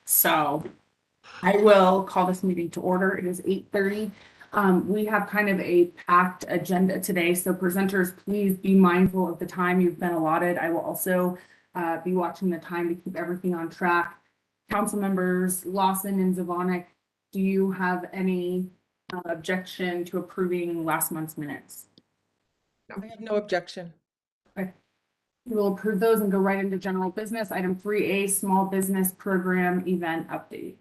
So I will call this meeting to order. It is 8:30. We have kind of a packed agenda today, so presenters, please be mindful of the time you've been allotted. I will also be watching the time to keep everything on track. Council members Lawson and Zvonek, do you have any objection to approving last month's minutes? I have no objection. Okay. We will approve those and go right into general business. Item 3A, small business program event update.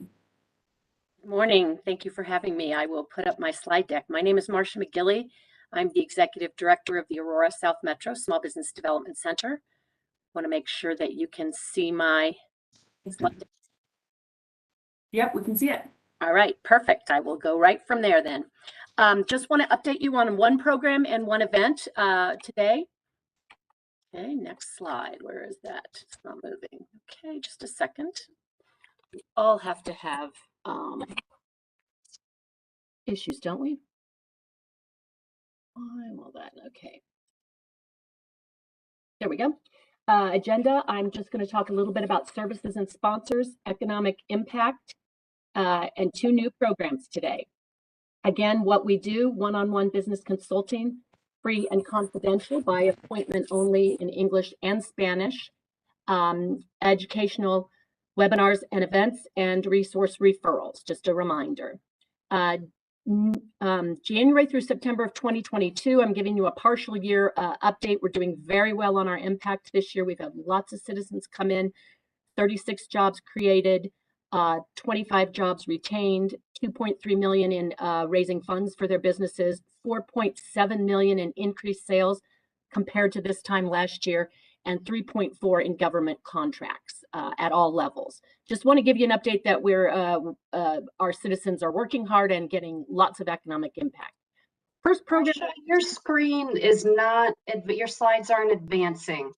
Good morning. Thank you for having me. I will put up my slide deck. My name is Marcia McGilly. I'm the Executive Director of the Aurora South Metro Small Business Development Center. I want to make sure that you can see my slide deck. Yep, we can see it. All right, perfect. I will go right from there then. Just want to update you on one program and one event today. Okay, next slide. Where is that? It's not moving. Okay, just a second. We all have to have issues, don't we? Why all that? Okay. There we go. Agenda. I'm just going to talk a little bit about services and sponsors, economic impact, and two new programs today. Again, what we do, one-on-one business consulting, free and confidential by appointment only in English and Spanish, educational webinars and events, and resource referrals, just a reminder. January through September of 2022, I'm giving you a partial year update. We're doing very well on our impact this year. We've had lots of citizens come in, 36 jobs created, 25 jobs retained, 2.3 million in raising funds for their businesses, 4.7 million in increased sales compared to this time last year, and 3.4 in government contracts at all levels. Just want to give you an update that our citizens are working hard and getting lots of economic impact. First program. Marsha, your screen is not, your slides aren't advancing.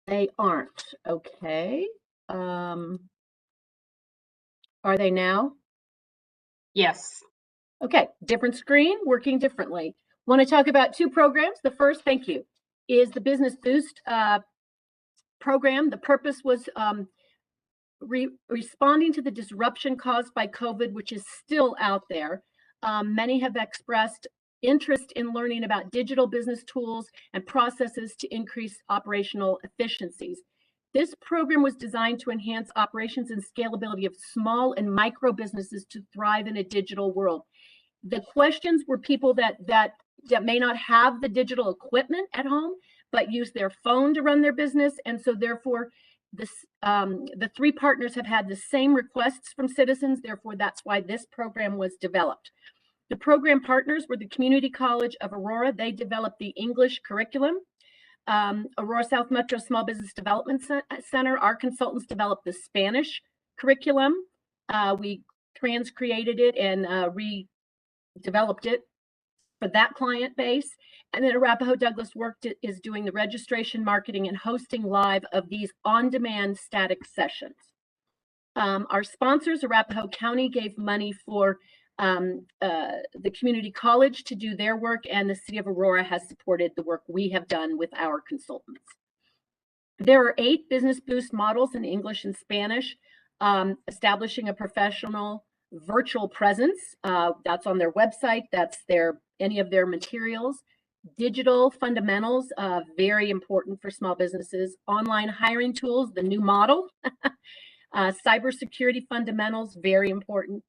They aren't. Okay. Are they now? Yes. Okay, different screen, working differently. Want to talk about two programs. The first, thank you, is the Business Boost program. The purpose was responding to the disruption caused by COVID, which is still out there. Many have expressed interest in learning about digital business tools and processes to increase operational efficiencies. This program was designed to enhance operations and scalability of small and micro businesses to thrive in a digital world. The questions were people that may not have the digital equipment at home, but use their phone to run their business. And so therefore, the three partners have had the same requests from citizens. Therefore, that's why this program was developed. The program partners were the Community College of Aurora. They developed the English curriculum. Aurora South Metro Small Business Development Center, our consultants developed the Spanish curriculum. We transcreated it and redeveloped it for that client base. And then Arapahoe Douglas is doing the registration, marketing, and hosting live of these on-demand static sessions. Our sponsors, Arapahoe County, gave money for the community college to do their work, and the city of Aurora has supported the work we have done with our consultants. There are 8 business boost models in English and Spanish, establishing a professional virtual presence. That's on their website. That's any of their materials. Digital fundamentals, very important for small businesses. Online hiring tools, the new model. Cybersecurity fundamentals, very important.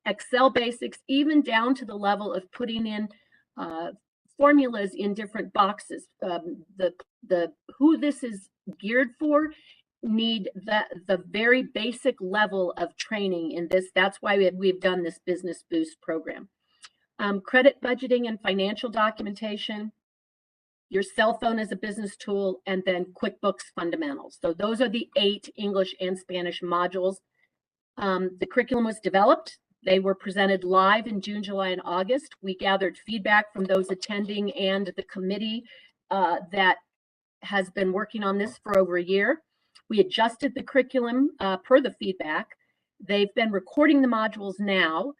Excel basics, even down to the level of putting in formulas in different boxes. Who this is geared for need the very basic level of training in this. That's why we've done this Business Boost program. Credit budgeting and financial documentation, your cell phone as a business tool, and then QuickBooks fundamentals. So those are the 8 English and Spanish modules. The curriculum was developed. They were presented live in June, July, and August. We gathered feedback from those attending and the committee that has been working on this for over a year. We adjusted the curriculum per the feedback. They've been recording the modules now.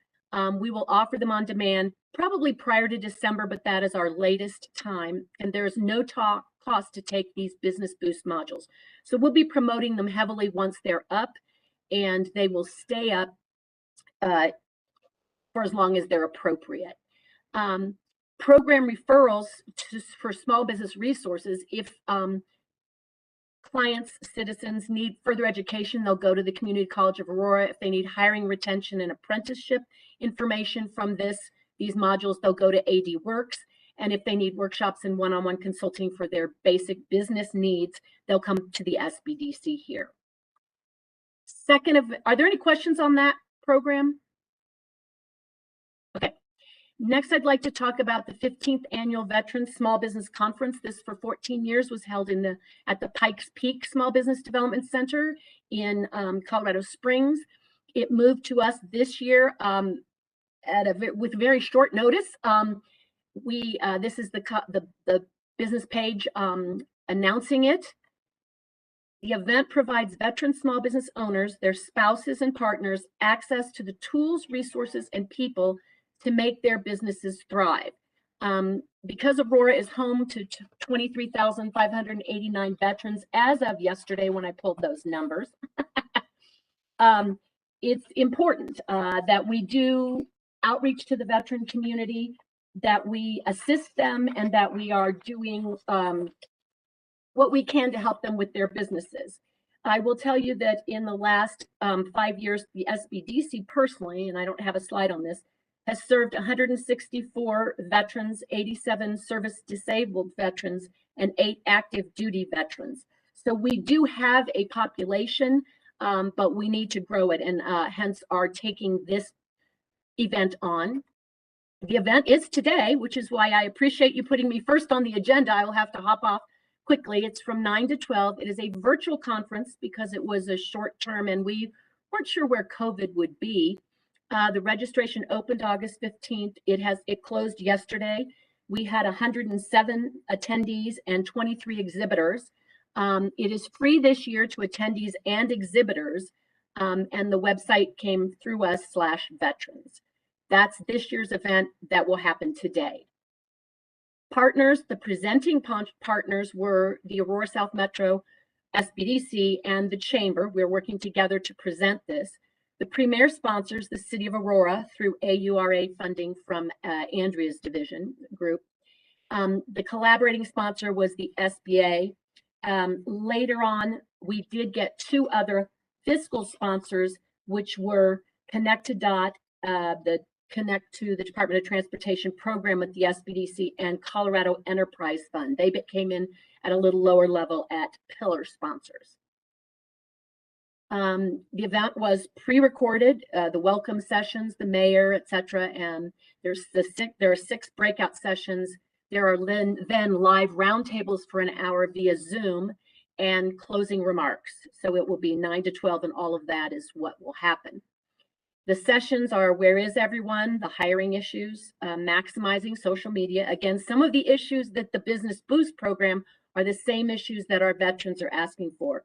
We will offer them on demand probably prior to December, but that is our latest time. And there's no cost to take these Business Boost modules. So we'll be promoting them heavily once they're up. and they will stay up for as long as they're appropriate. Program referrals for small business resources. If clients, citizens need further education, they'll go to the Community College of Aurora. If they need hiring, retention, and apprenticeship information from these modules, they'll go to AD Works. And if they need workshops and one-on-one consulting for their basic business needs, they'll come to the SBDC here. Are there any questions on that program? Okay. Next, I'd like to talk about the 15th Annual Veterans Small Business Conference. This for 14 years was held at the Pikes Peak Small Business Development Center in Colorado Springs. It moved to us this year with very short notice. This is the business page announcing it. The event provides veteran small business owners, their spouses and partners, access to the tools, resources, and people to make their businesses thrive. Because Aurora is home to 23,589 veterans as of yesterday when I pulled those numbers, it's important that we do outreach to the veteran community, that we assist them, and that we are doing what we can to help them with their businesses. I will tell you that in the last 5 years, the SBDC personally, and I don't have a slide on this, has served 164 veterans, 87 service disabled veterans, and 8 active duty veterans. So we do have a population, but we need to grow it, and hence are taking this event on. The event is today, which is why I appreciate you putting me first on the agenda. I will have to hop off quickly. It's from 9 to 12. It is a virtual conference because it was a short term and we weren't sure where COVID would be. The registration opened August 15th. It closed yesterday. We had 107 attendees and 23 exhibitors. It is free this year to attendees and exhibitors, and the website came through us /veterans. That's this year's event that will happen today. Partners, the presenting partners were the Aurora South Metro, SBDC, and the Chamber. We're working together to present this. The premier sponsors, the City of Aurora, through AURA funding from Andrea's division group. The collaborating sponsor was the SBA. Later on, we did get 2 other fiscal sponsors, which were Connect to DOT, the Connect to the Department of Transportation program with the SBDC, and Colorado Enterprise Fund. They came in at a little lower level at pillar sponsors. The event was pre-recorded, the welcome sessions, the mayor, etc., and there are 6 breakout sessions. There are then live roundtables for an hour via Zoom and closing remarks. So it will be 9 to 12, and all of that is what will happen. The sessions are where is everyone, the hiring issues, maximizing social media. Again, some of the issues that the Business Boost program are the same issues that our veterans are asking for.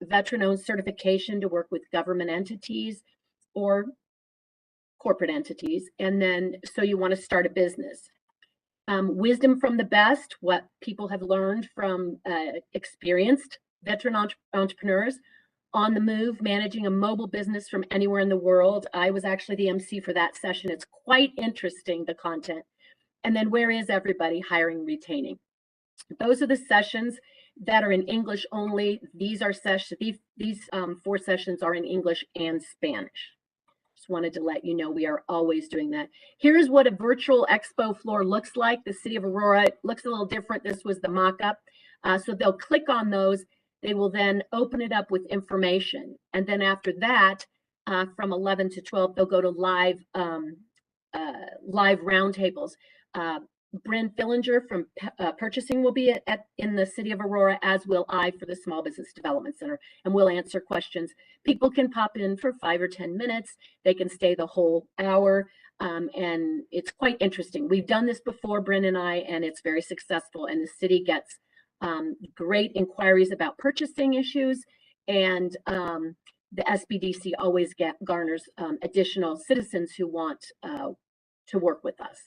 Veteran-owned certification to work with government entities or corporate entities. And then, so you want to start a business. Wisdom from the best, what people have learned from experienced veteran entrepreneurs. On the move, managing a mobile business from anywhere in the world. I was actually the MC for that session. It's quite interesting, the content. And then where is everybody? Hiring, retaining. Those are the sessions that are in English only. These are these 4 sessions are in English and Spanish. Just wanted to let you know we are always doing that. Here's what a virtual expo floor looks like. The City of Aurora, it looks a little different. This was the mock-up. So they'll click on those. They will then open it up with information. And then after that, from 11 to 12, they'll go to live roundtables. Bryn Fillinger from purchasing will be in the City of Aurora, as will I for the Small Business Development Center, and we'll answer questions. People can pop in for 5 or 10 minutes. They can stay the whole hour, and it's quite interesting. We've done this before, Bryn and I, and it's very successful, and the city gets great inquiries about purchasing issues, and the SBDC always garners additional citizens who want to work with us.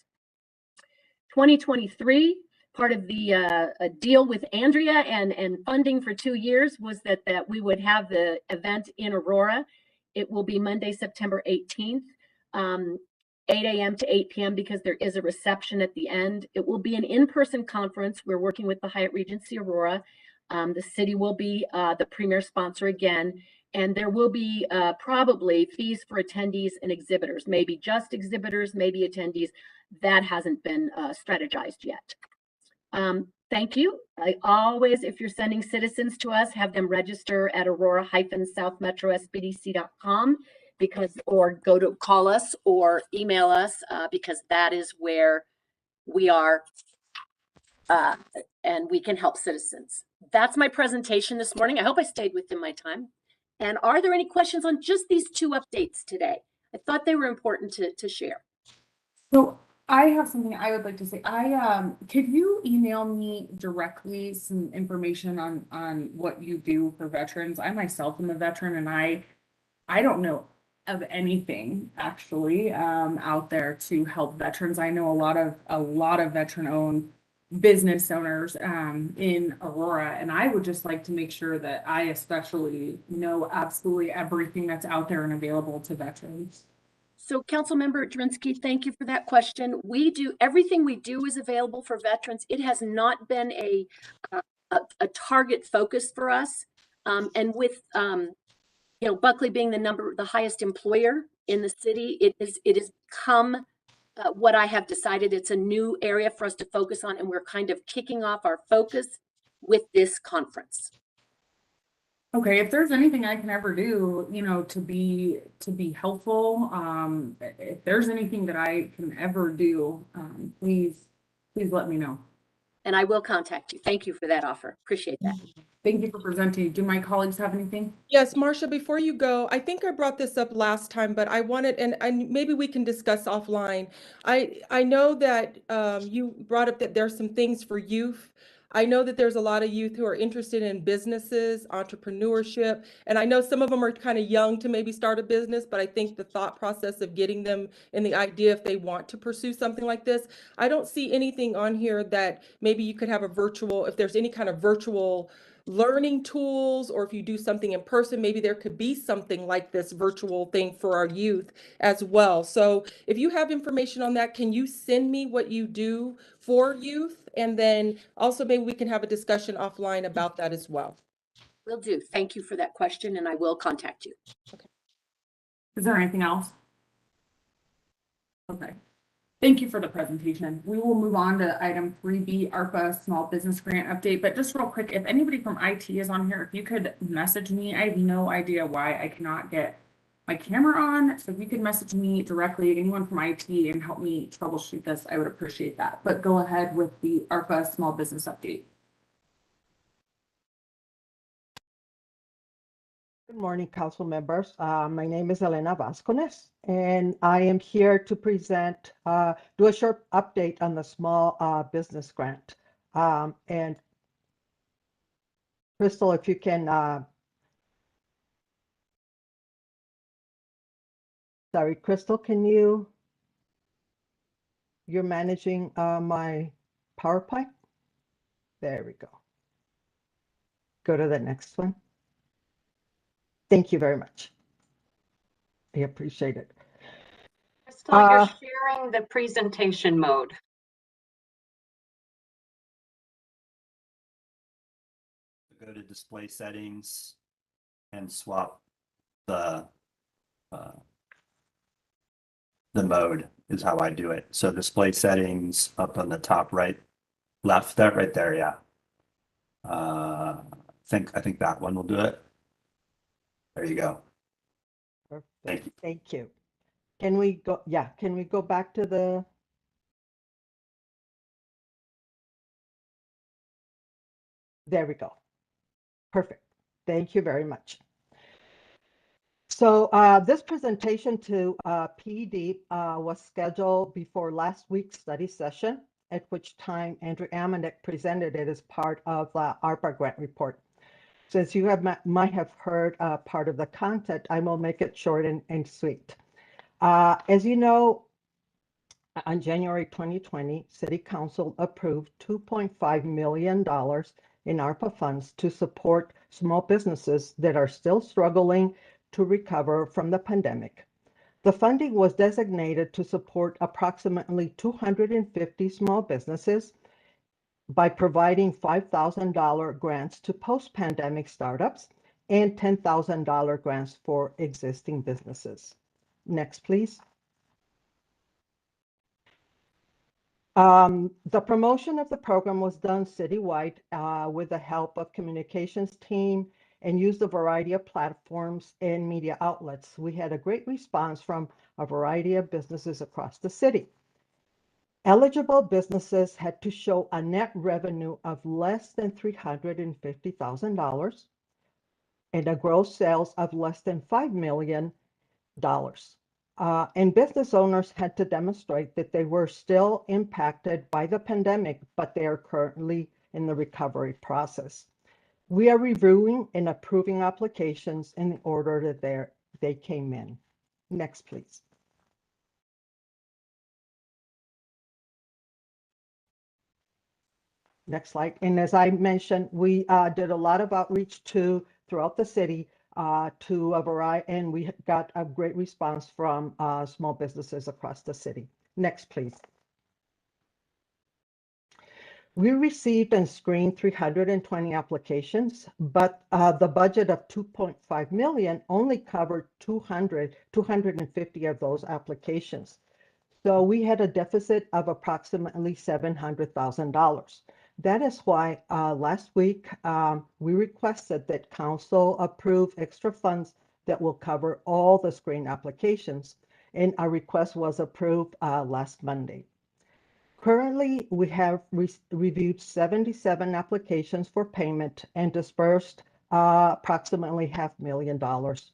2023, part of the deal with Andrea and funding for 2 years was that we would have the event in Aurora. It will be Monday, September 18th, 8 a.m. to 8 p.m. because there is a reception at the end. It will be an in-person conference. We're working with the Hyatt Regency Aurora. The city will be the premier sponsor again, and there will be probably fees for attendees and exhibitors, maybe just exhibitors, maybe attendees. That hasn't been strategized yet. Thank you. I always, if you're sending citizens to us, have them register at aurora-southmetrosbdc.com or go to call us or email us because that is where we are and we can help citizens. That's my presentation this morning. I hope I stayed within my time. And are there any questions on just these 2 updates today? I thought they were important to share. So I have something I would like to say. Could you email me directly some information on what you do for veterans? I myself am a veteran, and I don't know of anything actually out there to help veterans. I know a lot of veteran-owned business owners in Aurora, and I would just like to make sure that I especially know absolutely everything that's out there and available to veterans. So Councilmember Jurinsky, thank you for that question. We do, everything we do is available for veterans. It has not been a target focus for us. And with, Buckley being the highest employer in the city, it has come what I have decided. It's a new area for us to focus on, and we're kind of kicking off our focus with this conference. Okay, if there's anything I can ever do, to be helpful, if there's anything that I can ever do, please let me know. And I will contact you. Thank you for that offer. Appreciate that. Thank you for presenting. Do my colleagues have anything? Yes, Marcia, before you go, I think I brought this up last time, but I wanted, and maybe we can discuss offline. I know that you brought up that there's some things for youth. I know that there's a lot of youth who are interested in businesses, entrepreneurship, and I know some of them are kind of young to maybe start a business, but I think the thought process of getting them in the idea if they want to pursue something like this, I don't see anything on here that maybe you could have a virtual, if there's any kind of virtual learning tools, or if you do something in person, maybe there could be something like this virtual thing for our youth as well. So if you have information on that, can you send me what you do for youth? And then also maybe we can have a discussion offline about that as well. Will do. Thank you for that question, and I will contact you. Okay. Is there anything else? Okay. Thank you for the presentation. We will move on to item 3B, Arpa Small Business Grant Update. But just real quick, if anybody from IT is on here, if you could message me, I have no idea why I cannot get my camera on. So if you could message me directly, anyone from IT, and help me troubleshoot this, I would appreciate that. But go ahead with the Arpa Small Business Update. Good morning, council members. My name is Elena Vasconez, and I am here to present, do a short update on the small business grant. And Crystal, if you can, sorry, Crystal, can you're managing my PowerPoint? There we go. Go to the next one. Thank you very much. I appreciate it. Crystal, you're sharing the presentation mode. Go to display settings and swap the mode is how I do it. So display settings up on the top right there, yeah. I think that one will do it. There you go. Perfect. Thank you. Thank you. Can we go, yeah, can we go back to the, there we go. Perfect. Thank you very much. So this presentation to PD was scheduled before last week's study session, at which time Andrew Amanek presented it as part of the Arpa grant report. Since you might have heard part of the content, I will make it short and sweet. As you know, On January 2020, City Council approved $2.5 million in ARPA funds to support small businesses that are still struggling to recover from the pandemic. The funding was designated to support approximately 250 small businesses by providing $5,000 grants to post-pandemic startups and $10,000 grants for existing businesses. Next, please. The promotion of the program was done citywide with the help of communications team and used a variety of platforms and media outlets. We had a great response from a variety of businesses across the city. Eligible businesses had to show a net revenue of less than $350,000 and a gross sales of less than $5 million. And business owners had to demonstrate that they were still impacted by the pandemic, but they are currently in the recovery process. We are reviewing and approving applications in the order that they came in. Next, please. Next slide. And as I mentioned, we did a lot of outreach throughout the city to a variety, and we got a great response from small businesses across the city. Next, please. We received and screened 320 applications, but the budget of 2.5 million only covered 250 of those applications. So we had a deficit of approximately $700,000. That is why last week we requested that council approve extra funds that will cover all the screen applications, and our request was approved last Monday. Currently, we have reviewed 77 applications for payment and dispersed approximately $500,000.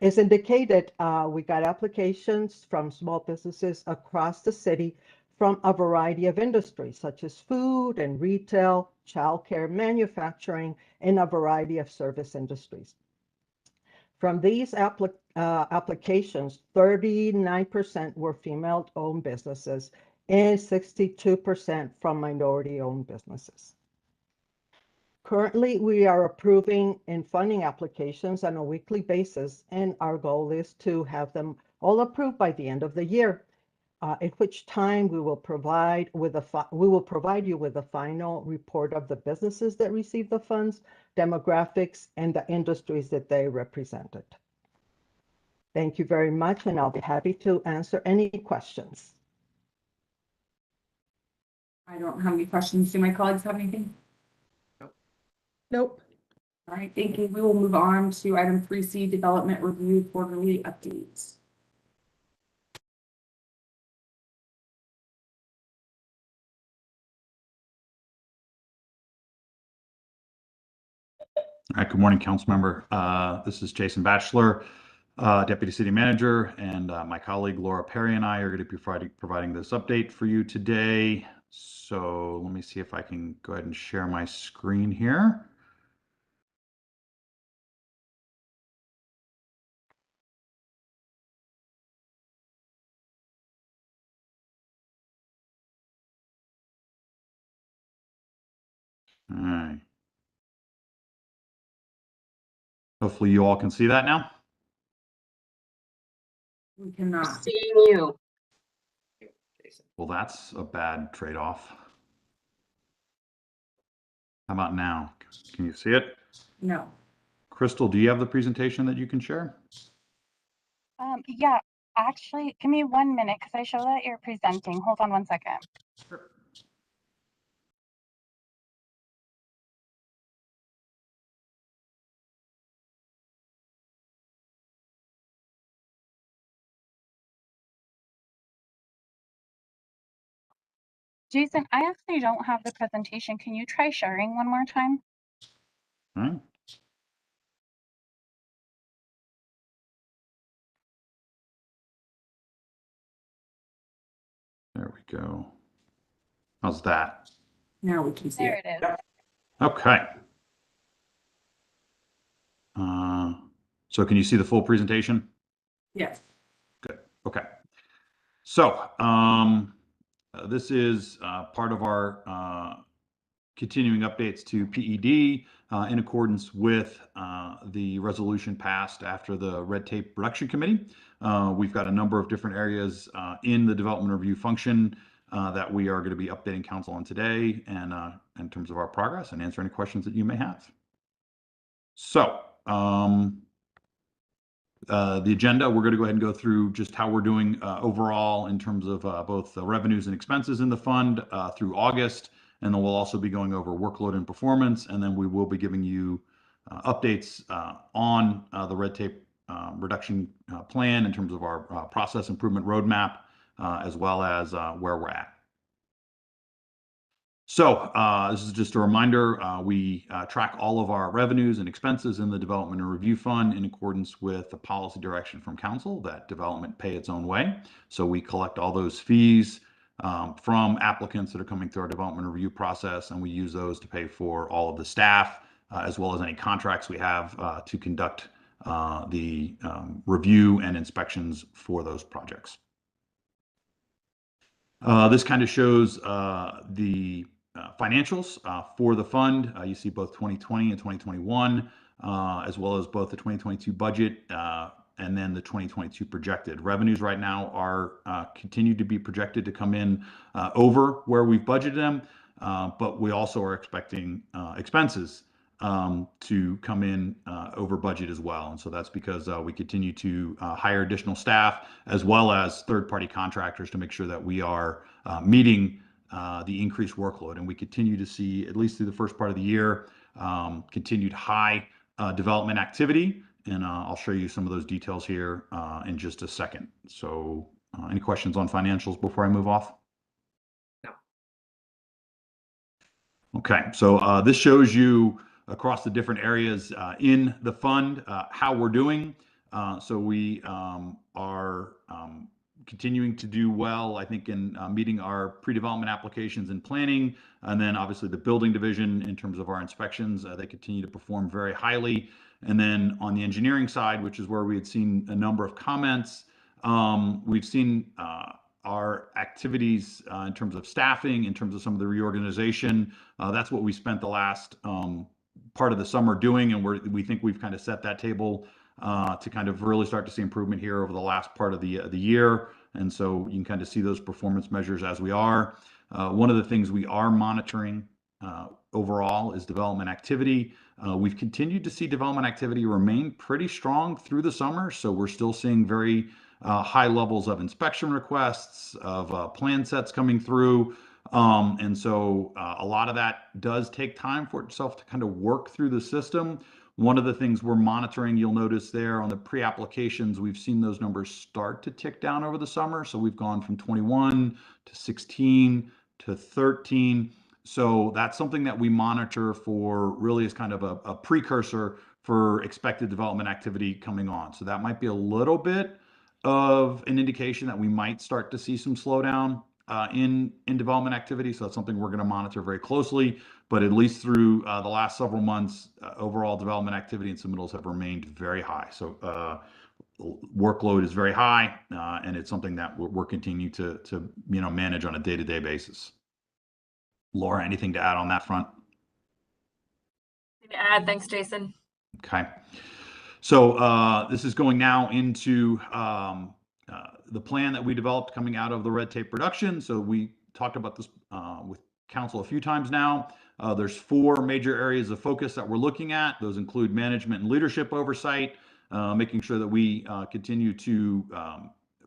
As indicated, we got applications from small businesses across the city from a variety of industries, such as food and retail, childcare, manufacturing, and a variety of service industries. From these applications, 39% were female-owned businesses and 62% from minority-owned businesses. Currently, we are approving and funding applications on a weekly basis, and our goal is to have them all approved by the end of the year, at which time we will provide you with a final report of the businesses that receive the funds, demographics, and the industries that they represented. Thank you very much, and I'll be happy to answer any questions. I don't have any questions. Do my colleagues have anything? Nope. All right, thank you. We will move on to item 3C, development review quarterly updates. All right, good morning, council member. This is Jason Batchelor, Deputy City Manager, and my colleague Laura Perry and I are going to be providing this update for you today. So let me see if I can go ahead and share my screen here. All right. Hopefully you all can see that now. We cannot. Seeing you. Well, that's a bad trade-off. How about now? Can you see it? No. Crystal, do you have the presentation that you can share? Yeah, actually, give me 1 minute because I show that you're presenting. Hold on 1 second. Sure. Jason, I actually don't have the presentation. Can you try sharing one more time? All right. There we go. How's that? Now we can see There it. it is. Okay. So can you see the full presentation? Yes. Good. Okay. So this is part of our continuing updates to PED in accordance with the resolution passed after the Red Tape Reduction Committee. We've got a number of different areas in the development review function that we are going to be updating council on today, and in terms of our progress, and answer any questions that you may have. So the agenda, we're going to go ahead and go through just how we're doing overall in terms of both the revenues and expenses in the fund through August. And then we'll also be going over workload and performance. And then we will be giving you updates on the red tape reduction plan in terms of our process improvement roadmap, as well as where we're at. So this is just a reminder, we track all of our revenues and expenses in the Development and Review Fund in accordance with the policy direction from Council that development pay its own way. So we collect all those fees from applicants that are coming through our development review process, and we use those to pay for all of the staff, as well as any contracts we have to conduct the review and inspections for those projects. This kind of shows the financials for the fund. You see both 2020 and 2021, as well as both the 2022 budget and then the 2022 projected. Revenues right now are continue to be projected to come in over where we've budgeted them, but we also are expecting expenses to come in over budget as well. And so that's because we continue to hire additional staff as well as third-party contractors to make sure that we are meeting the increased workload. And we continue to see, at least through the first part of the year, continued high development activity. And I'll show you some of those details here in just a second. So any questions on financials before I move off? No. Okay, so this shows you across the different areas in the fund how we're doing. So we are continuing to do well, I think, in meeting our pre-development applications and planning. And then obviously the building division in terms of our inspections, they continue to perform very highly. And then on the engineering side, which is where we had seen a number of comments, we've seen our activities in terms of staffing, in terms of some of the reorganization. That's what we spent the last part of the summer doing, and we think we've kind of set that table to kind of really start to see improvement here over the last part of the year. And so you can kind of see those performance measures as we are. One of the things we are monitoring overall is development activity. We've continued to see development activity remain pretty strong through the summer. So we're still seeing very high levels of inspection requests, of plan sets coming through. And so a lot of that does take time for itself to kind of work through the system. One of the things we're monitoring, you'll notice there on the pre-applications, we've seen those numbers start to tick down over the summer. So we've gone from 21 to 16 to 13. So that's something that we monitor for, really as kind of a precursor for expected development activity coming on. So that might be a little bit of an indication that we might start to see some slowdown in development activity. So that's something we're going to monitor very closely. But at least through the last several months, overall development activity and submittals have remained very high. So workload is very high, and it's something that we're continuing to manage on a day-to-day basis. Laura, anything to add on that front? To add, thanks, Jason. Okay. So this is going now into the plan that we developed coming out of the red tape reduction. So we talked about this with council a few times now. There's 4 major areas of focus that we're looking at. Those include management and leadership oversight, making sure that we continue to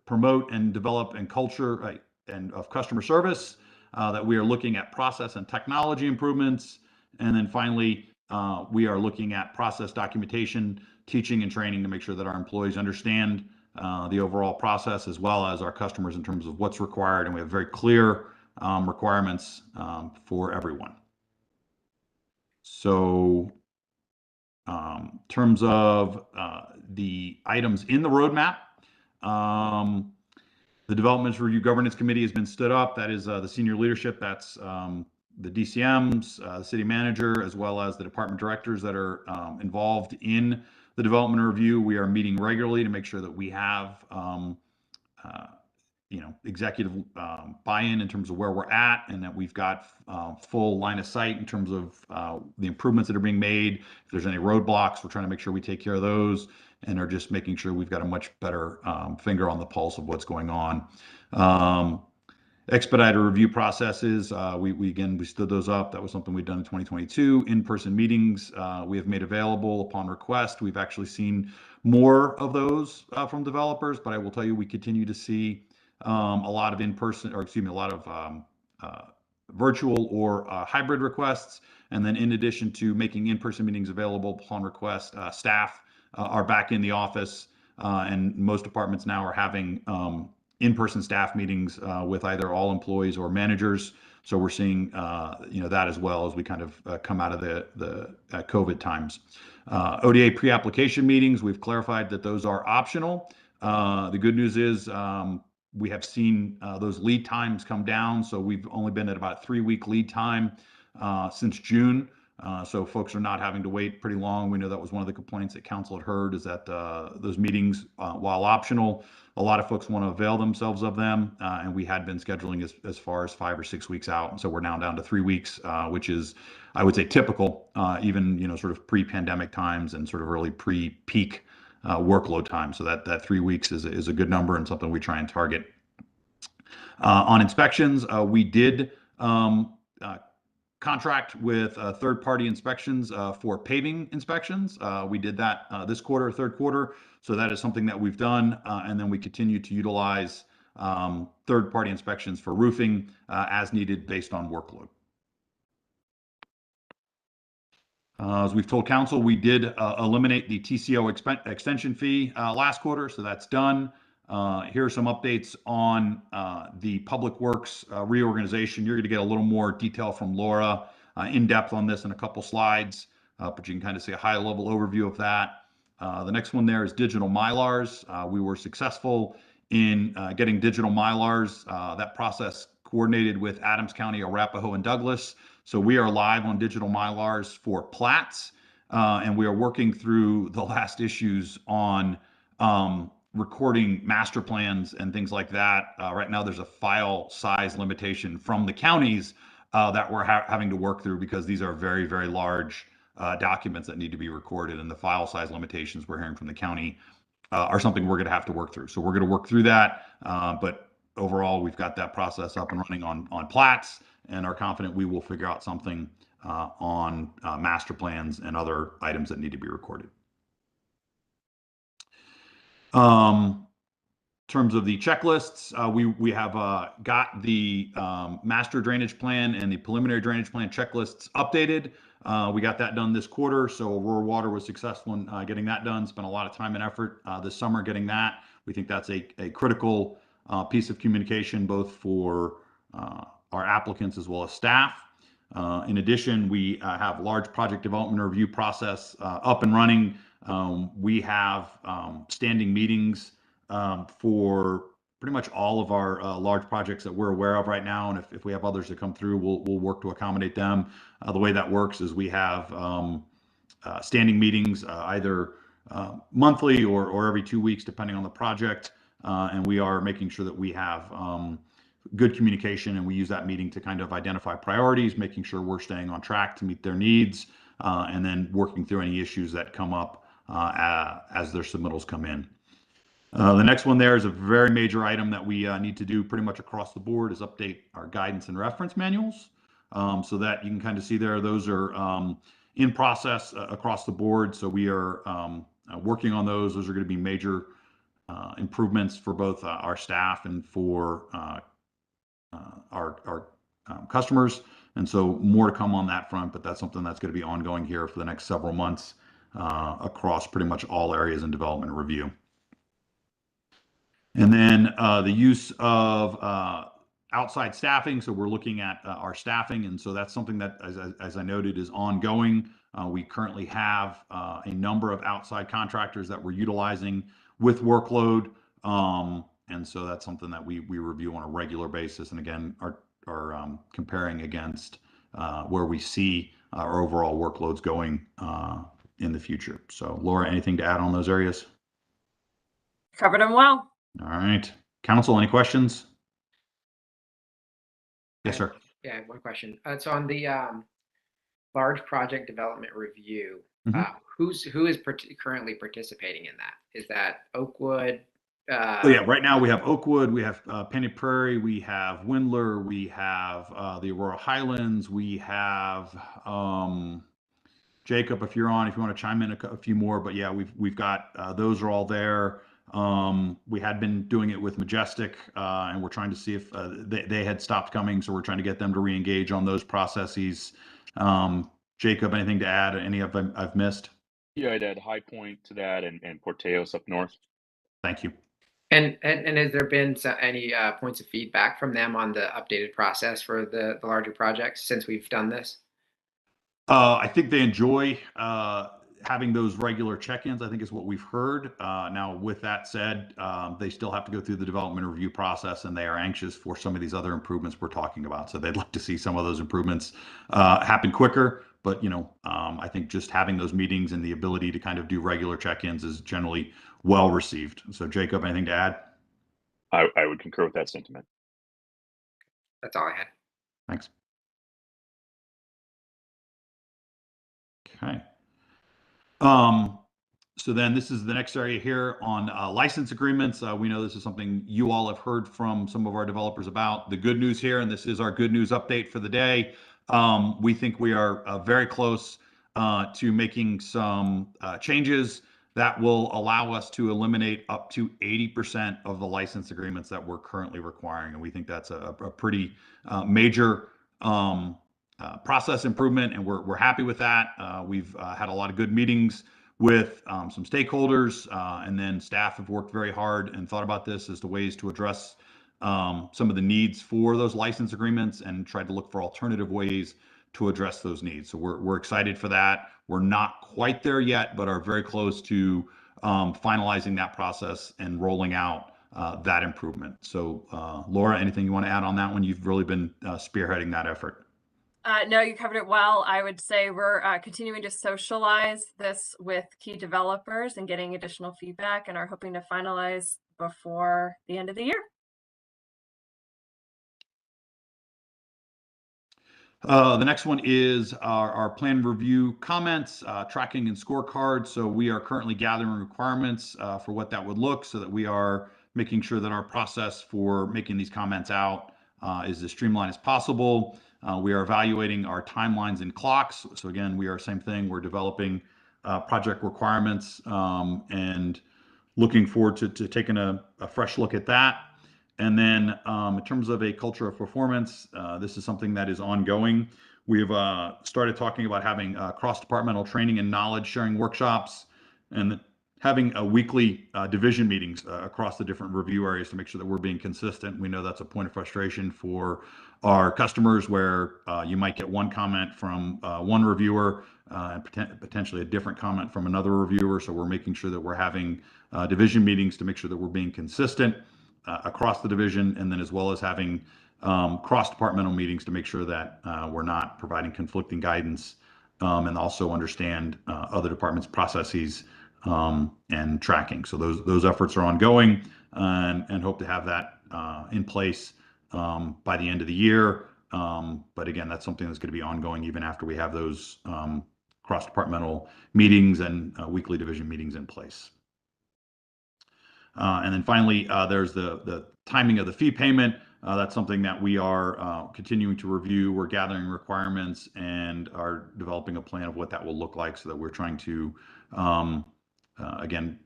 promote and develop and culture and of customer service, that we are looking at process and technology improvements. And then finally, we are looking at process documentation, teaching and training to make sure that our employees understand the overall process, as well as our customers in terms of what's required. And we have very clear requirements for everyone. So in terms of the items in the roadmap, the Development Review Governance Committee has been stood up. That is the senior leadership. That's the DCMs, the city manager, as well as the department directors that are involved in the development review. We are meeting regularly to make sure that we have executive buy-in in terms of where we're at, and that we've got full line of sight in terms of the improvements that are being made. If there's any roadblocks, we're trying to make sure we take care of those, and are just making sure we've got a much better finger on the pulse of what's going on. Expedited review processes, we stood those up. That was something we'd done in 2022. In-person meetings, we have made available upon request. We've actually seen more of those from developers, but I will tell you, we continue to see a lot of in-person, or excuse me, a lot of virtual or hybrid requests. And then in addition to making in-person meetings available upon request, staff are back in the office, and most departments now are having in-person staff meetings with either all employees or managers. So we're seeing that as well as we kind of come out of the COVID times. ODA pre-application meetings, we've clarified that those are optional. The good news is we have seen those lead times come down. So we've only been at about 3-week lead time since June. So folks are not having to wait pretty long. We know that was one of the complaints that council had heard, is that those meetings, while optional, a lot of folks want to avail themselves of them. And we had been scheduling as far as 5 or 6 weeks out. And so we're now down to 3 weeks, which is, I would say, typical, even, sort of pre-pandemic times and sort of early pre-peak workload time. So that 3 weeks is a good number and something we try and target. On inspections, we did contract with third-party inspections for paving inspections. We did that this quarter, third quarter. So that is something that we've done. And then we continue to utilize third-party inspections for roofing as needed based on workload. As we've told council, we did eliminate the TCO extension fee last quarter, so that's done. Here are some updates on the Public Works reorganization. You're going to get a little more detail from Laura in depth on this in a couple slides, but you can kind of see a high-level overview of that. The next one there is digital Mylars. We were successful in getting digital Mylars. That process coordinated with Adams County, Arapahoe, and Douglas. So we are live on digital Mylars for plats, and we are working through the last issues on recording master plans and things like that. Right now, there's a file size limitation from the counties that we're having to work through, because these are very, very large documents that need to be recorded, and the file size limitations we're hearing from the county are something we're going to have to work through. So we're going to work through that, but overall, we've got that process up and running on plats, and are confident we will figure out something on master plans and other items that need to be recorded. In terms of the checklists, we have got the master drainage plan and the preliminary drainage plan checklists updated. We got that done this quarter, so Aurora Water was successful in getting that done. Spent a lot of time and effort this summer getting that. We think that's a critical piece of communication, both for our applicants as well as staff. In addition, we have large project development review process up and running. We have standing meetings for pretty much all of our large projects that we're aware of right now. And if we have others that come through, we'll work to accommodate them. The way that works is we have standing meetings either monthly or every 2 weeks, depending on the project. And we are making sure that we have good communication, and we use that meeting to kind of identify priorities, making sure we're staying on track to meet their needs, and then working through any issues that come up as their submittals come in. The next one there is a very major item that we need to do pretty much across the board, is update our guidance and reference manuals, so that you can kind of see there, those are in process across the board. So we are working on those. Those are going to be major improvements for both our staff and for our customers. And so more to come on that front, but that's something that's going to be ongoing here for the next several months across pretty much all areas in development and review. And then the use of outside staffing. So we're looking at our staffing. And so that's something that, as I noted, is ongoing. We currently have a number of outside contractors that we're utilizing with workload. And so that's something that we review on a regular basis. And again, are comparing against where we see our overall workloads going in the future. So Laura, anything to add on those areas? Covered them well. All right. Council, any questions? Yes, sir. Yeah, I have one question. So on the large project development review, who is currently participating in that? Is that Oakwood? Yeah, right now we have Oakwood, we have Penny Prairie, we have Windler, we have the Aurora Highlands, we have Jacob, if you're on, if you want to chime in a few more, but yeah, we've got those are all there. We had been doing it with Majestic, and we're trying to see if they had stopped coming, so we're trying to get them to re-engage on those processes. Jacob, anything to add? Any of them I've missed? Yeah, I'd add High Point to that and Porteos up north. Thank you. And has there been any points of feedback from them on the updated process for the larger projects since we've done this? I think they enjoy having those regular check-ins, I think is what we've heard. Now, with that said, they still have to go through the development review process, and they are anxious for some of these other improvements we're talking about. So they'd like to see some of those improvements happen quicker. But, you know, I think just having those meetings and the ability to kind of do regular check-ins is generally well received. So, Jacob, anything to add? I would concur with that sentiment. That's all I had. Thanks. Okay. So then this is the next area here on license agreements. We know this is something you all have heard from some of our developers about. The good news here, and this is our good news update for the day. We think we are very close to making some changes that will allow us to eliminate up to 80% of the license agreements that we're currently requiring. And we think that's a pretty major process improvement, and we're happy with that. We've had a lot of good meetings with some stakeholders, and then staff have worked very hard and thought about this as to ways to address some of the needs for those license agreements and tried to look for alternative ways to address those needs. So we're excited for that. We're not quite there yet, but are very close to finalizing that process and rolling out that improvement. So Laura, anything you want to add on that one? You've really been spearheading that effort. No, you covered it well. I would say we're continuing to socialize this with key developers and getting additional feedback, and are hoping to finalize before the end of the year. The next one is our plan review comments, tracking and scorecard. So we are currently gathering requirements for what that would look, so that we are making sure that our process for making these comments out is as streamlined as possible. We are evaluating our timelines and clocks. So again, we are same thing. We're developing project requirements and looking forward to taking a fresh look at that. And then in terms of a culture of performance, this is something that is ongoing. We've started talking about having cross-departmental training and knowledge sharing workshops, and having a weekly division meetings across the different review areas to make sure that we're being consistent. We know that's a point of frustration for our customers, where you might get one comment from one reviewer and potentially a different comment from another reviewer. So we're making sure that we're having division meetings to make sure that we're being consistent across the division, and then as well as having cross-departmental meetings to make sure that we're not providing conflicting guidance, and also understand other departments' processes and tracking. So those efforts are ongoing, and hope to have that in place by the end of the year. But again, that's something that's going to be ongoing even after we have those cross-departmental meetings and weekly division meetings in place. And then finally, there's the timing of the fee payment. That's something that we are continuing to review. We're gathering requirements and are developing a plan of what that will look like, so that we're trying to, again,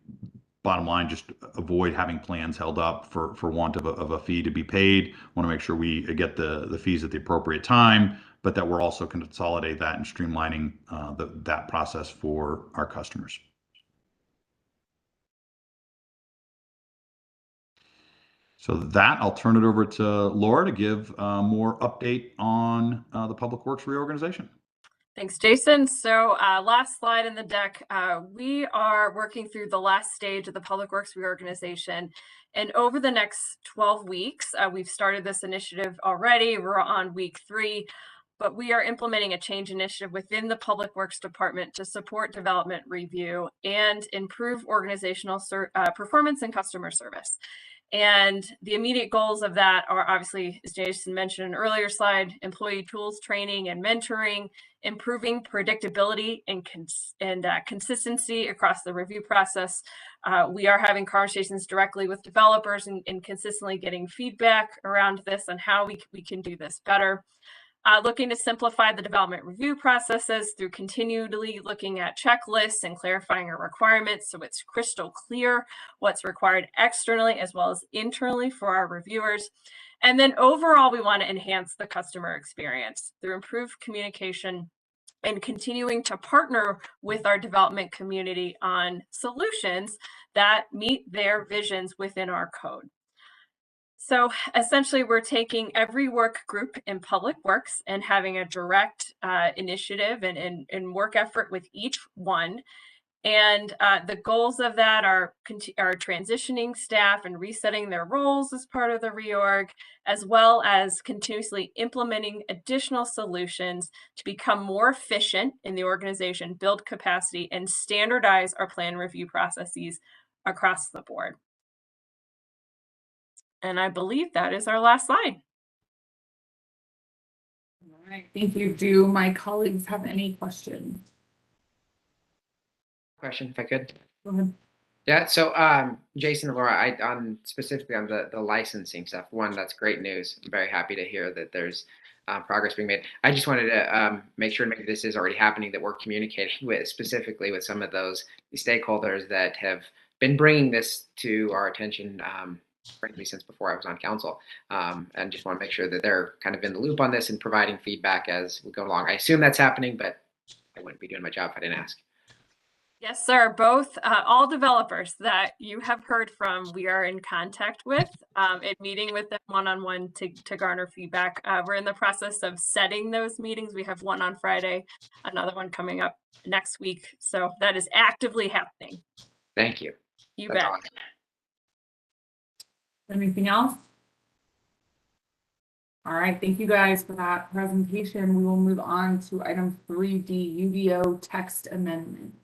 bottom line, just avoid having plans held up for want of a fee to be paid. Want to make sure we get the fees at the appropriate time, but that we're also consolidate that and streamlining that process for our customers. So that, I'll turn it over to Laura to give more update on the Public Works reorganization. Thanks, Jason. So last slide in the deck, we are working through the last stage of the Public Works reorganization. And over the next 12 weeks, we've started this initiative already. We're on week 3, but we are implementing a change initiative within the Public Works Department to support development review and improve organizational performance and customer service. And the immediate goals of that are obviously, as Jason mentioned in an earlier slide, employee tools training and mentoring, improving predictability and consistency across the review process. We are having conversations directly with developers and consistently getting feedback around this on how we can do this better. Looking to simplify the development review processes through continually looking at checklists and clarifying our requirements so it's crystal clear what's required externally as well as internally for our reviewers. And then overall, we want to enhance the customer experience through improved communication and continuing to partner with our development community on solutions that meet their visions within our code. So essentially, we're taking every work group in Public Works and having a direct initiative and work effort with each one. And the goals of that are transitioning staff and resetting their roles as part of the reorg, as well as continuously implementing additional solutions to become more efficient in the organization, build capacity, and standardize our plan review processes across the board. And I believe that is our last slide. All right, thank you. Do my colleagues have any questions? Question, if I could. Go ahead. Yeah, so Jason and Laura, specifically on the licensing stuff, one, that's great news. I'm very happy to hear that there's progress being made. I just wanted to make sure maybe this is already happening, that we're communicating with specifically with some of those stakeholders that have been bringing this to our attention, frankly, since before I was on council, and just want to make sure that they're kind of in the loop on this and providing feedback as we go along. I assume that's happening, but I wouldn't be doing my job if I didn't ask. Yes, sir. Both, all developers that you have heard from, we are in contact with, and meeting with them one-on-one to garner feedback. We're in the process of setting those meetings. We have one on Friday, another one coming up next week. So that is actively happening. Thank you. You That's bet. awesome. Anything else? All right, thank you guys for that presentation. We will move on to item 3D, UDO text amendments.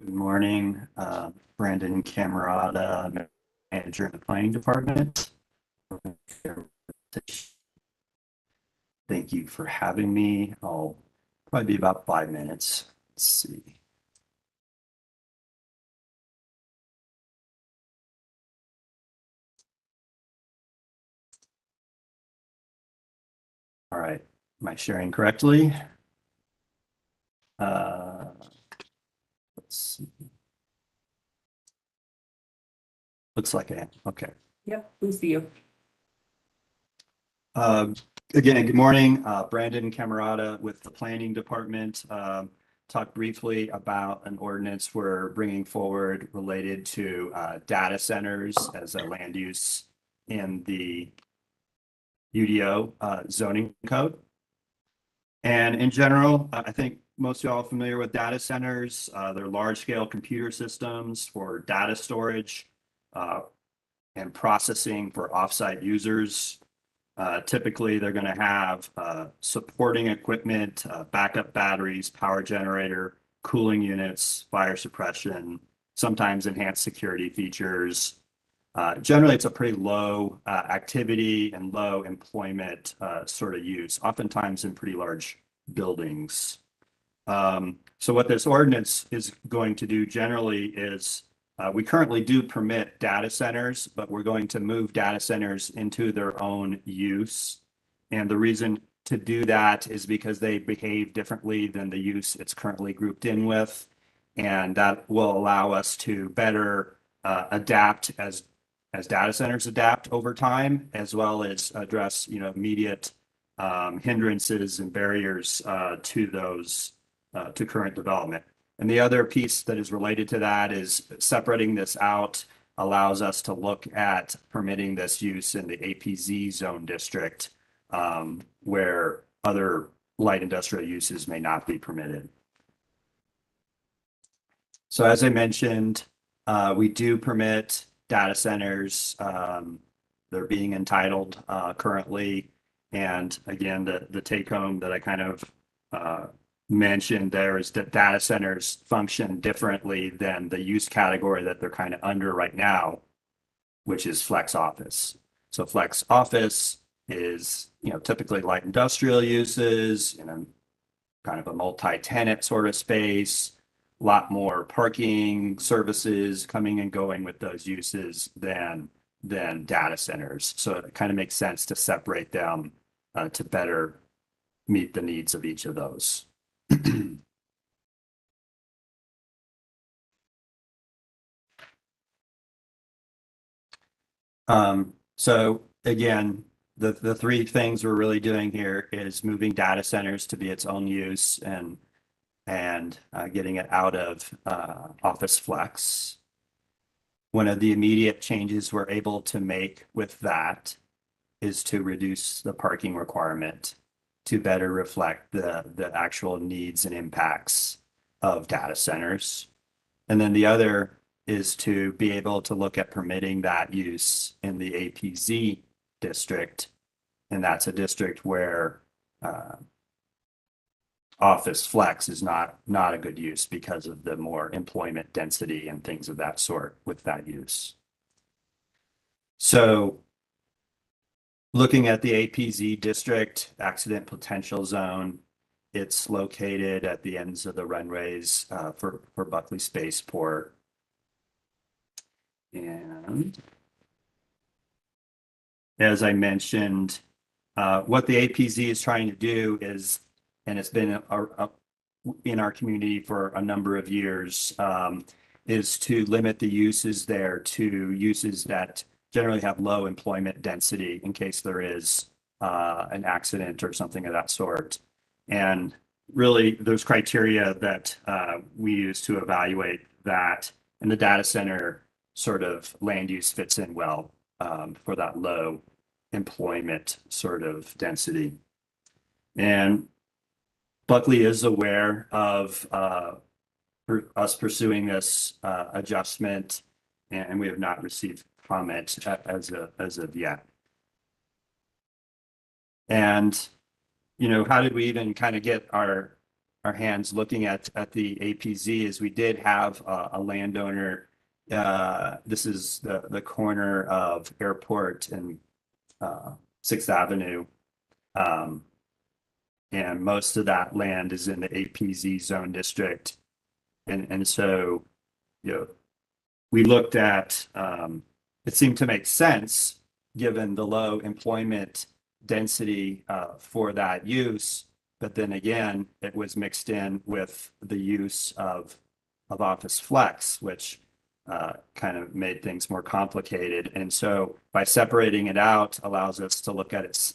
Good morning, Brandon Camerata, manager in the planning department. Thank you for having me. I'll probably be about 5 minutes. Let's see. All right, am I sharing correctly? Let's see. Looks like I am. Okay. Yep, we see you. Again, good morning. Brandon Camerata with the planning department. Talk briefly about an ordinance we're bringing forward related to data centers as a land use in the UDO zoning code. And in general, I think most of y'all are familiar with data centers. They're large-scale computer systems for data storage and processing for offsite users. Typically, they're going to have supporting equipment, backup batteries, power generator, cooling units, fire suppression, sometimes enhanced security features. Generally, it's a pretty low activity and low employment sort of use, oftentimes in pretty large buildings. So what this ordinance is going to do generally is we currently do permit data centers, but we're going to move data centers into their own use. And the reason to do that is because they behave differently than the use it's currently grouped in with. And that will allow us to better adapt as data centers adapt over time, as well as address, immediate hindrances and barriers to those to current development. And the other piece that is related to that is separating this out allows us to look at permitting this use in the APZ zone district, where other light industrial uses may not be permitted. So as I mentioned, we do permit data centers. They're being entitled currently. And again, the take home that I kind of mentioned there is that data centers function differently than the use category that they're kind of under right now, which is flex office. So flex office is, typically light industrial uses, kind of a multi-tenant sort of space, a lot more parking services coming and going with those uses than data centers. So it kind of makes sense to separate them to better meet the needs of each of those. So again, the three things we're really doing here is moving data centers to be its own use and getting it out of office flex. One of the immediate changes we're able to make with that is to reduce the parking requirement to better reflect the actual needs and impacts of data centers. And then the other is to be able to look at permitting that use in the APZ district. And that's a district where office flex is not a good use because of the more employment density and things of that sort with that use. So looking at the APZ district, accident potential zone, it's located at the ends of the runways for Buckley Spaceport. And as I mentioned, what the APZ is trying to do is, and it's been in our community for a number of years, is to limit the uses there to uses that generally have low employment density in case there is an accident or something of that sort. And really, there's criteria that we use to evaluate that, and the data center sort of land use fits in well for that low employment sort of density. And Buckley is aware of us pursuing this adjustment, and we have not received comment as of yet. And how did we even kind of get our hands looking at the APZ? Is we did have a landowner. This is the corner of Airport and 6th Avenue. And most of that land is in the APZ zone district. And so, we looked at, it seemed to make sense given the low employment density for that use. But then again, it was mixed in with the use of office flex, which kind of made things more complicated. And so by separating it out allows us to look at it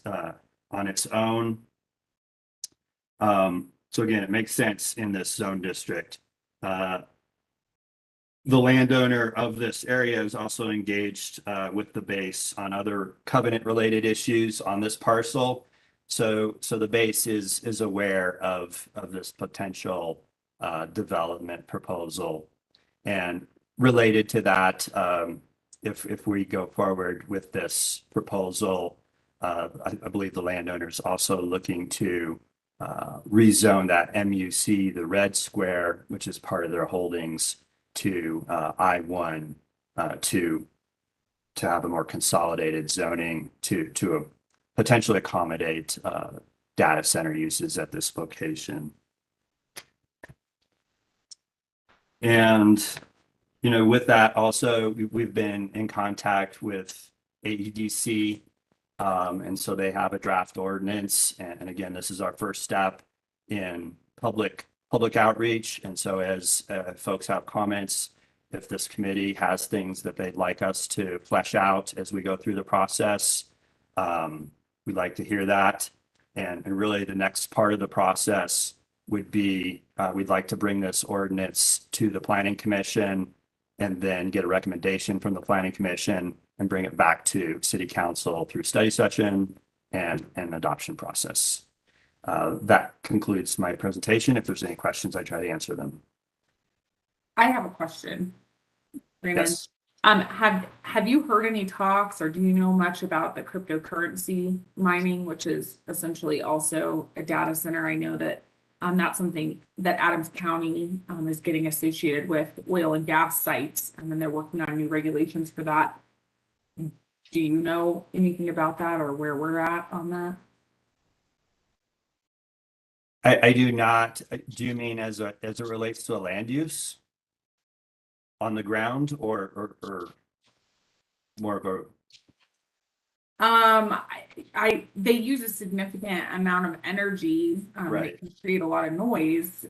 on its own. So again, it makes sense in this zone district. The landowner of this area is also engaged with the base on other covenant related issues on this parcel. So the base is aware of this potential development proposal. And related to that, if we go forward with this proposal, I believe the landowner is also looking to rezone that MUC, the red square, which is part of their holdings, to I-1 to have a more consolidated zoning to potentially accommodate data center uses at this location. And with that also, we've been in contact with AEDC. And so they have a draft ordinance. And again, this is our first step in public outreach. And so as folks have comments, if this committee has things that they'd like us to flesh out as we go through the process, we'd like to hear that. And really the next part of the process would be, we'd like to bring this ordinance to the Planning Commission and then get a recommendation from the Planning Commission and bring it back to City Council through study session and adoption process. That concludes my presentation. If there's any questions, I try to answer them. I have a question. Raymond. Yes. Have you heard any talks or do you know much about the cryptocurrency mining, which is essentially also a data center? I know that That's something that Adams County is getting associated with oil and gas sites, and then they're working on new regulations for that. Do you know anything about that or where we're at on that? I do not. Do you mean as it relates to a land use on the ground or more of a? They use a significant amount of energy. Right. It can create a lot of noise,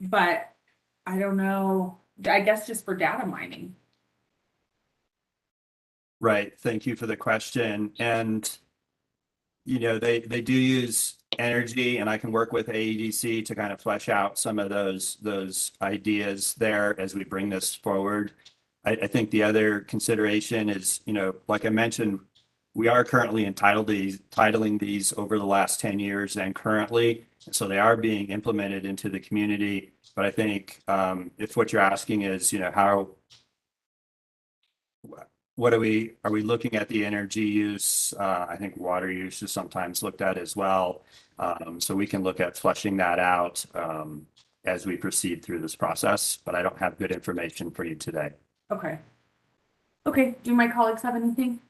but I don't know. I guess just for data mining. Right. Thank you for the question. And, you know, they do use energy, and I can work with AEDC to kind of flesh out some of those ideas there as we bring this forward. I think the other consideration is, you know, like I mentioned, we are currently titling these over the last 10 years and currently, so they are being implemented into the community. But I think if what you're asking is, you know, what are we looking at the energy use? I think water use is sometimes looked at as well. So we can look at fleshing that out as we proceed through this process, but I don't have good information for you today. Okay. Okay. Do my colleagues have anything?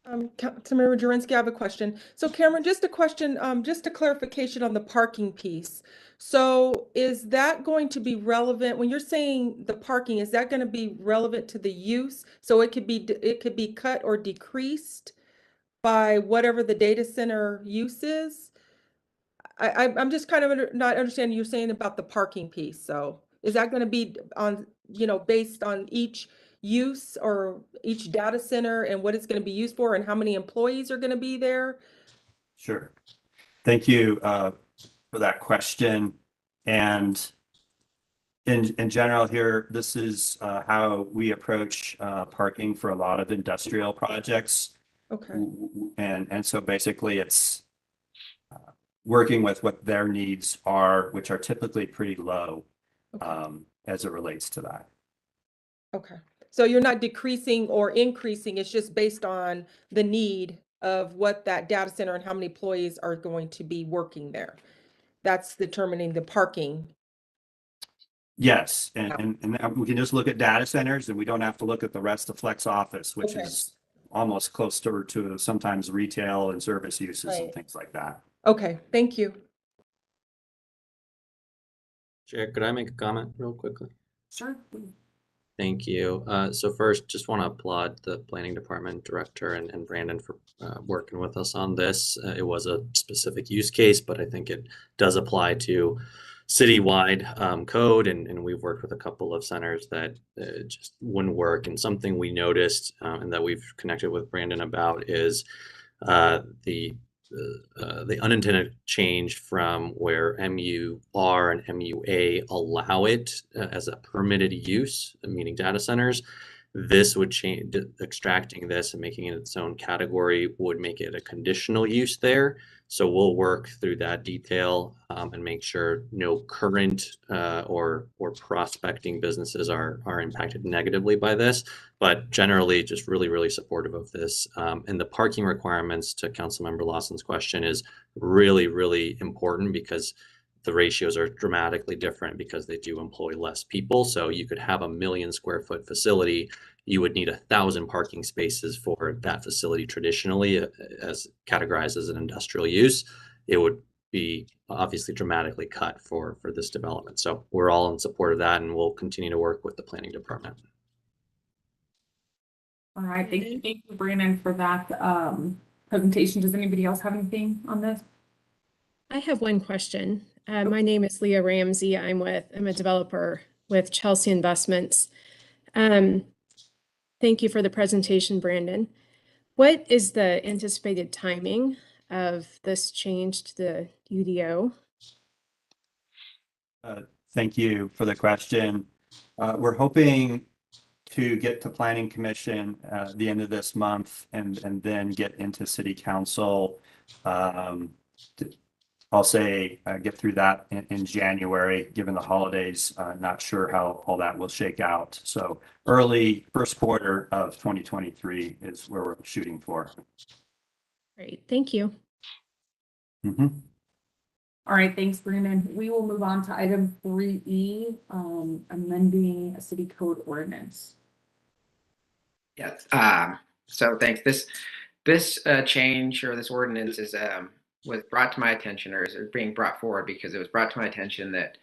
Councilmember Jurinsky, I have a question. So Cameron, just a question, just a clarification on the parking piece. So is that going to be relevant when you're saying the parking, is that going to be relevant to the use? So it could be cut or decreased by whatever the data center use is? I'm just kind of not understanding you're saying about the parking piece. So is that going to be on, you know, based on each use or each data center and what it's going to be used for and how many employees are going to be there? Sure. Thank you for that question. And in general here, this is how we approach parking for a lot of industrial projects. Okay. And so basically it's working with what their needs are, which are typically pretty low as it relates to that. Okay. So you're not decreasing or increasing, it's just based on the need of what that data center and how many employees are going to be working there. That's determining the parking. Yes, and we can just look at data centers and we don't have to look at the rest of flex office, which is almost closer to sometimes retail and service uses and things like that. Okay, thank you. Chair, could I make a comment real quickly? Sure. Thank you. So first, just want to applaud the planning department director and Brandon for working with us on this. It was a specific use case, but I think it does apply to citywide code, and we've worked with a couple of centers that just wouldn't work. And something we noticed and that we've connected with Brandon about is the unintended change from where MUR and MUA allow it as a permitted use, meaning data centers. This would change, extracting this and making it its own category would make it a conditional use there. So we'll work through that detail and make sure no current or prospecting businesses are impacted negatively by this. But generally, just really supportive of this. And the parking requirements, to Councilmember Lawson's question, is really important because the ratios are dramatically different because they do employ less people. So you could have a 1 million square foot facility. You would need 1,000 parking spaces for that facility traditionally as categorized as an industrial use. It would be obviously dramatically cut for this development. So we're all in support of that, and we'll continue to work with the planning department. All right. Thank you, Brandon, for that presentation. Does anybody else have anything on this? I have one question. My name is Leah Ramsey. I'm a developer with Chelsea Investments. Thank you for the presentation, Brandon. What is the anticipated timing of this change to the UDO? Thank you for the question. We're hoping to get to Planning Commission the end of this month and then get into City Council. I'll say get through that in January, given the holidays. Not sure how all that will shake out. So early first quarter of 2023 is where we're shooting for. Great, thank you. Mm-hmm. All right, thanks, Brandon. We will move on to item 3E, amending a city code ordinance. Yes. So thanks. This change or this ordinance is was brought to my attention, or is being brought forward because it was brought to my attention that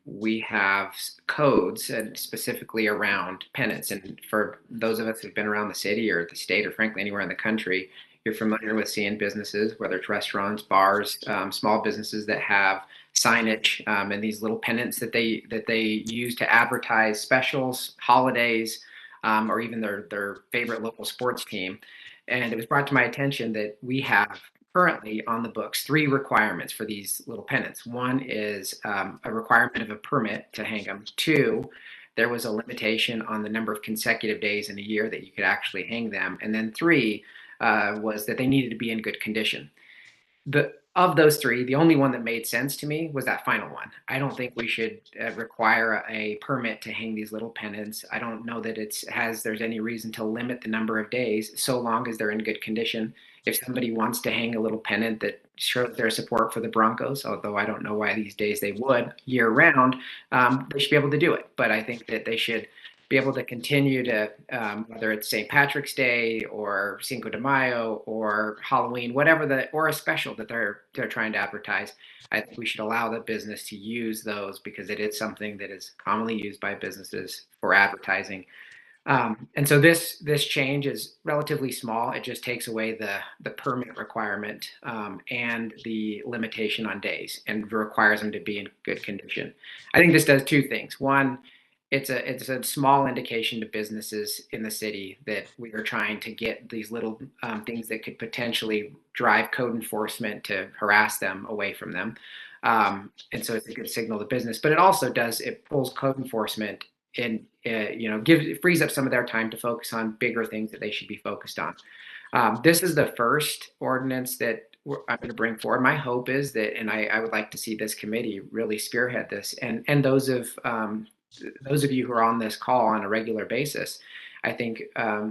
we have codes and specifically around penance. And for those of us who've been around the city or the state or frankly anywhere in the country, you're familiar with seeing businesses, whether it's restaurants, bars, small businesses that have signage and these little pennants that they use to advertise specials, holidays, or even their favorite local sports team. And it was brought to my attention that we have currently on the books 3 requirements for these little pennants. One is a requirement of a permit to hang them. 2, there was a limitation on the number of consecutive days in a year that you could actually hang them. And then 3 was that they needed to be in good condition. Of those 3, the only one that made sense to me was that final one. I don't think we should require a permit to hang these little pennants. I don't know that there's any reason to limit the number of days so long as they're in good condition. If somebody wants to hang a little pennant that shows their support for the Broncos, although I don't know why these days they would year round, they should be able to do it. But I think that they should be able to continue to, whether it's St. Patrick's Day or Cinco de Mayo or Halloween, or a special that they're trying to advertise. I think we should allow the business to use those because it is something that is commonly used by businesses for advertising. And so this change is relatively small. It just takes away the permit requirement and the limitation on days and requires them to be in good condition. I think this does 2 things. One, it's a small indication to businesses in the city that we are trying to get these little things that could potentially drive code enforcement to harass them away from them. And so it's a good signal to business, but it pulls code enforcement and it frees up some of their time to focus on bigger things that they should be focused on. This is the first ordinance that I'm going to bring forward. My hope is that, and I would like to see this committee really spearhead this, and those of you who are on this call on a regular basis, I think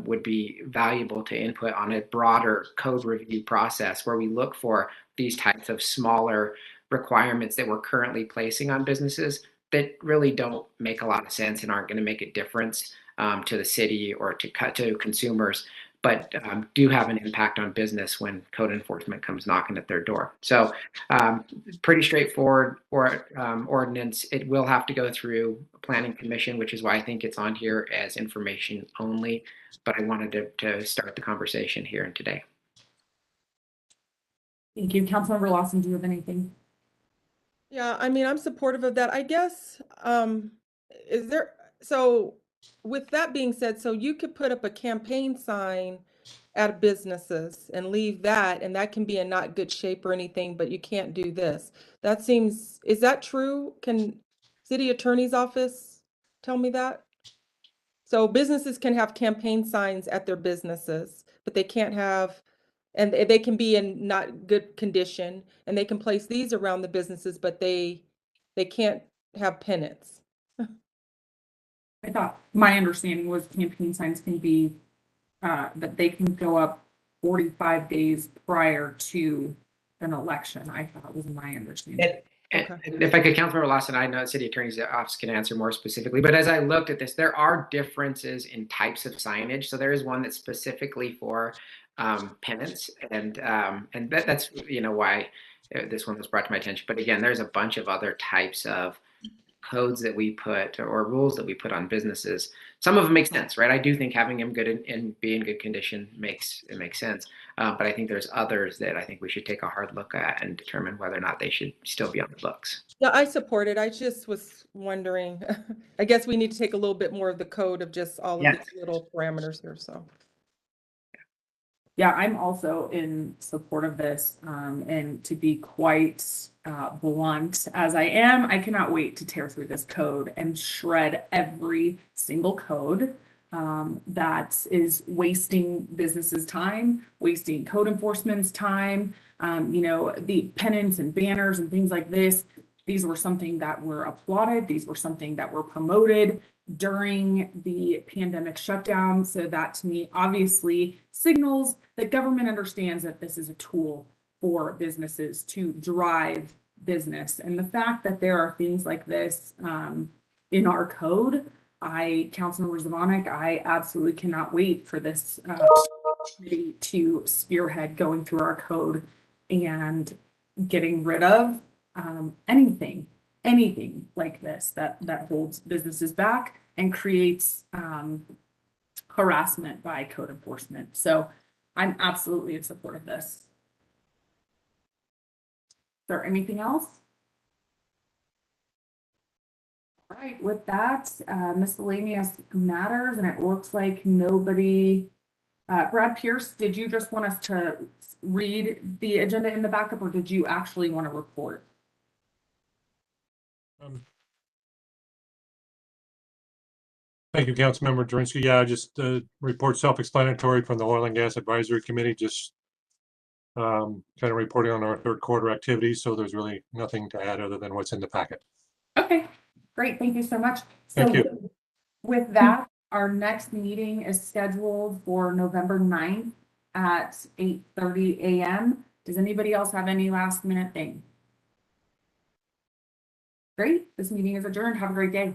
would be valuable to input on a broader code review process where we look for these types of smaller requirements that we're currently placing on businesses that really don't make a lot of sense and aren't going to make a difference to the city or to consumers, but do have an impact on business when code enforcement comes knocking at their door. So pretty straightforward ordinance. It will have to go through a planning commission, which is why I think it's on here as information only, but I wanted to start the conversation here and today. Thank you. Councilmember Lawson, do you have anything? Yeah, I mean, I'm supportive of that. I guess, so with that being said, so you could put up a campaign sign at businesses and leave that, and that can be in not good shape or anything, but you can't do this. Is that true? Can city attorney's office tell me that? So businesses can have campaign signs at their businesses, but they can't have, and they can be in not good condition, and they can place these around the businesses, but they can't have pennants. I thought my understanding was campaign signs can be that they can go up 45 days prior to an election. I thought was my understanding. Okay. And if I could, Councilmember Lawson, I know the city attorney's office can answer more specifically, but as I looked at this, there are differences in types of signage. So there is one that's specifically for pennants, and that's why this one was brought to my attention. But again, there's a bunch of other types of codes that we put or rules that we put on businesses. Some of them make sense, right? I do think having them good and be in good condition makes sense. But I think there's others that I think we should take a hard look at and determine whether or not they should still be on the books. Yeah, I support it. I just was wondering, I guess we need to take a little bit more of the code of just all of these little parameters here, so. Yeah, I'm also in support of this, and to be quite blunt as I am, I cannot wait to tear through this code and shred every single code that is wasting businesses' time, wasting code enforcement's time. The pennants and banners and things like this, these were something that were applauded. These were something that were promoted during the pandemic shutdown. So that to me obviously signals that government understands that this is a tool for businesses to drive business. And the fact that there are things like this in our code, Councilmember Zvonek, I absolutely cannot wait for this committee to spearhead going through our code and getting rid of anything like this that holds businesses back and creates harassment by code enforcement. So I'm absolutely in support of this. Is there anything else? All right, with that, miscellaneous matters, and it looks like nobody, Brad Pierce, did you just want us to read the agenda in the backup, or did you actually want to report? Thank you, Councilmember Jurinsky. Yeah, just report self-explanatory from the Oil and Gas Advisory Committee, just kind of reporting on our third quarter activities. So there's really nothing to add other than what's in the packet. Okay, great. Thank you so much. Thank So you. with that, our next meeting is scheduled for November 9th at 8:30 a.m. Does anybody else have any last minute thing? Great. This meeting is adjourned. Have a great day.